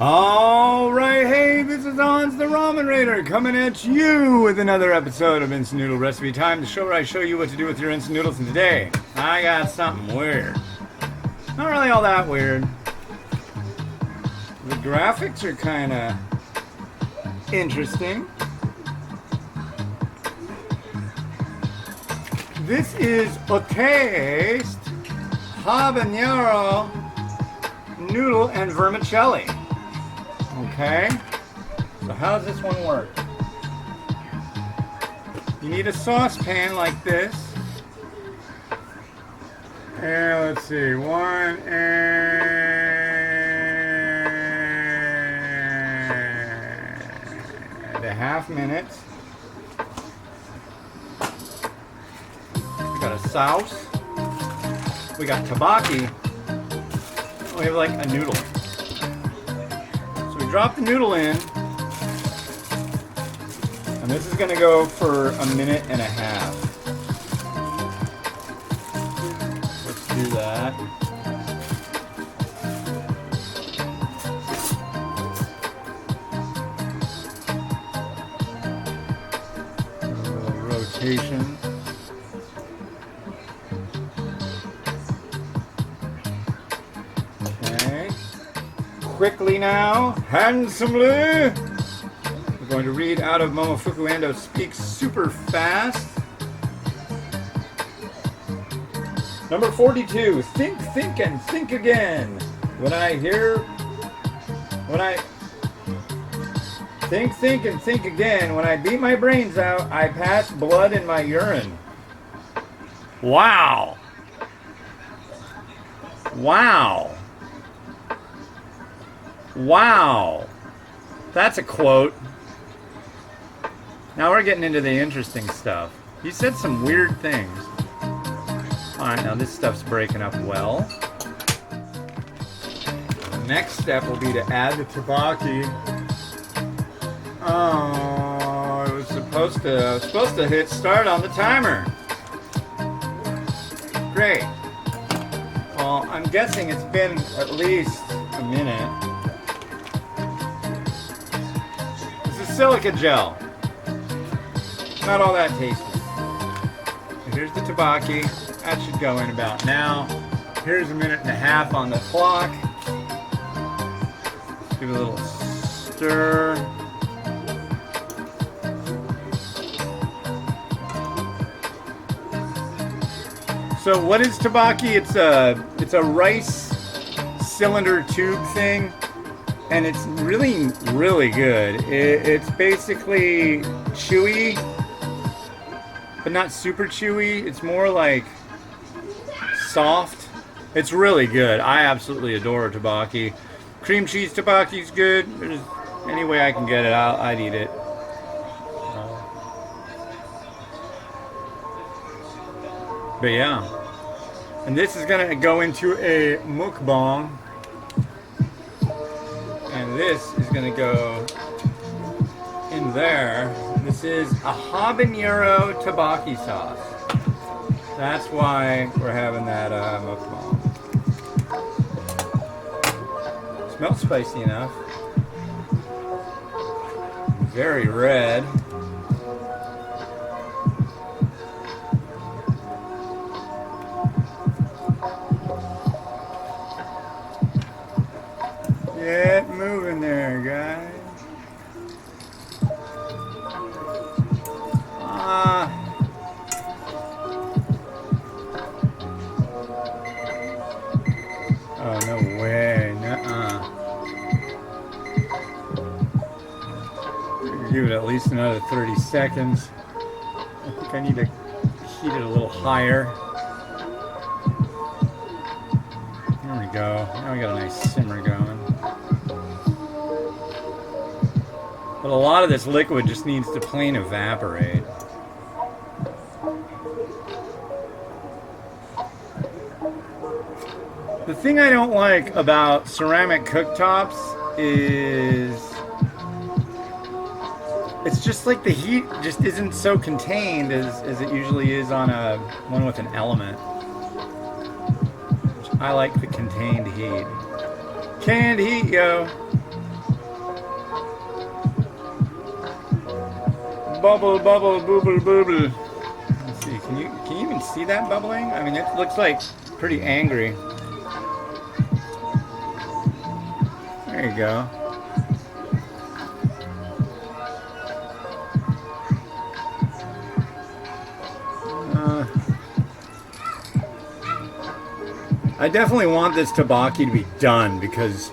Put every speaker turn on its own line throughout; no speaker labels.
Alright, hey, this is Hans the Ramen Raider coming at you with another episode of Instant Noodle Recipe Time, the show where I show you what to do with your instant noodles. And today, I got something weird. Not really all that weird. The graphics are kind of interesting. This is a taste Habanero noodle and vermicelli. Okay, so how does this one work? You need a saucepan like this. And let's see, 1.5 minutes. We got a sauce. We got tteokbokki. We have like a noodle. Drop the noodle in, and this is going to go for 1.5 minutes. Let's do that. A little rotation. Quickly now, handsomely. We're going to read out of Momofuku Ando Speaks Super Fast. Number 42, think, and think again. When I think, and think again. When I beat my brains out, I pass blood in my urine. Wow. Wow. Wow, that's a quote. Now we're getting into the interesting stuff. He said some weird things. Alright, now this stuff's breaking up well. The next step will be to add the tteokbokki. Oh, I was supposed to hit start on the timer. Great. Well, I'm guessing it's been at least a minute. Silica gel. Not all that tasty. Here's the tteokbokki. That should go in about now. Here's 1.5 minutes on the clock. Let's give it a little stir. So what is tteokbokki? It's a rice cylinder tube thing. And it's really, really good. It's basically chewy, but not super chewy. It's more like soft. It's really good. I absolutely adore tteokbokki. Cream cheese tteokbokki is good. There's any way I can get it, I'd eat it. But yeah. And this is gonna go into a mukbang. And this is going to go in there. This is a habanero tteokbokki sauce. That's why we're having that mukbang. Smells spicy enough. Very red. Get moving there, guys. Oh, no way. Nuh-uh. Give it at least another 30 seconds. I think I need to heat it a little higher. There we go. Now we got a nice simmer going. But a lot of this liquid just needs to plain evaporate. The thing I don't like about ceramic cooktops is it's just like the heat just isn't so contained as it usually is on a one with an element. I like the contained heat. Canned heat, yo. bubble, bubble, booble, booble. Let's see. Can you even see that bubbling? I mean, it looks like pretty angry. There you go. I definitely want this tteokbokki to be done, because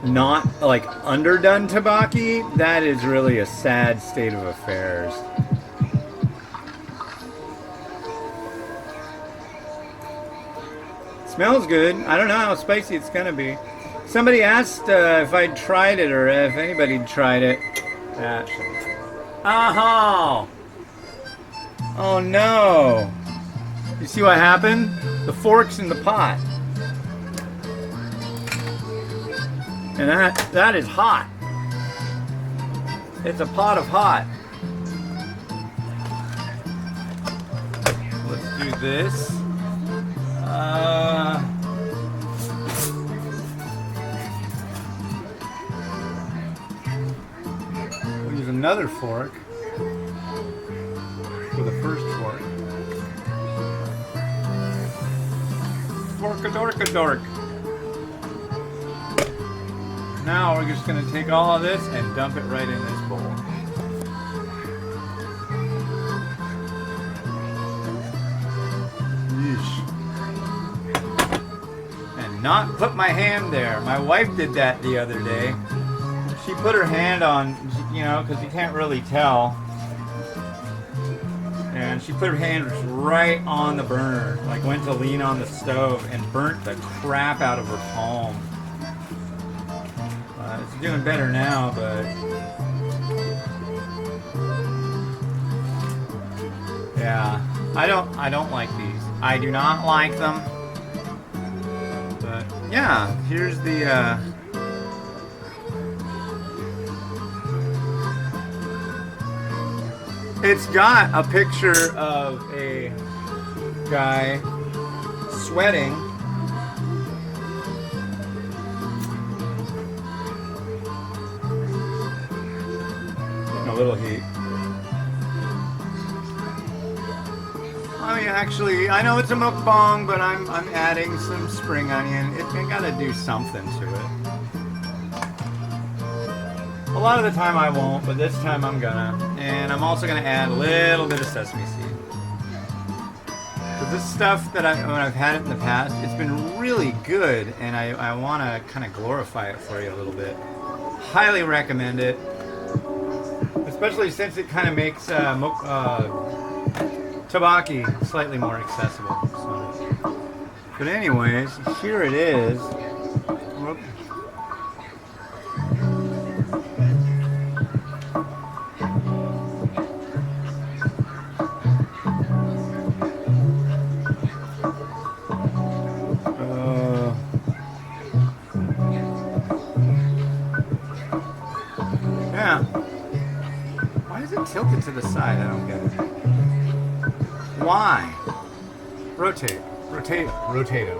not like underdone tteokbokki, that is really a sad state of affairs. Smells good. I don't know how spicy it's gonna be. Somebody asked if I'd tried it, or if anybody'd tried it. Oh! Oh no! You see what happened? The fork's in the pot. And that is hot. It's a pot of hot. Let's do this. We'll use another fork for the first fork. Fork-a-dork-a-dork. Now we're just going to take all of this and dump it right in this bowl. Yeesh. And not put my hand there. My wife did that the other day. She put her hand on, you know, because you can't really tell. And she put her hand right on the burner, like went to lean on the stove and burnt the crap out of her palm. It's doing better now, but yeah, I don't like these. I do not like them. But yeah, here's the it's got a picture of a guy sweating. Getting a little heat. I mean, actually, I know it's a mukbang, but I'm adding some spring onion. I gotta do something to it. A lot of the time I won't, but this time I'm gonna. And I'm also gonna add a little bit of sesame seed. But this stuff that when I've had it in the past, it's been really good, and I want to kind of glorify it for you a little bit. Highly recommend it, especially since it kind of makes tteokbokki slightly more accessible. So. But anyways, here it is. Whoop. Tilted to the side, I don't get it. Why? Rotate, rotate, rotate it.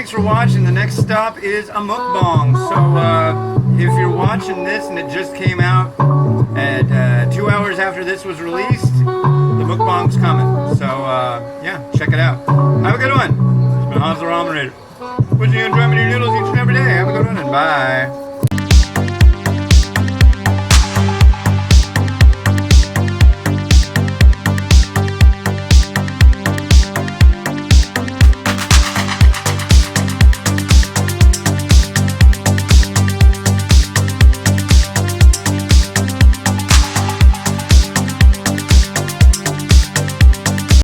For watching. The next stop is a mukbang. So if you're watching this and it just came out at 2 hours after this was released, the mukbang's coming. So yeah, check it out. Have a good one. It's been Hans the Ramen Rater. Wishing you enjoyment of your noodles each and every day. Have a a good one, and bye.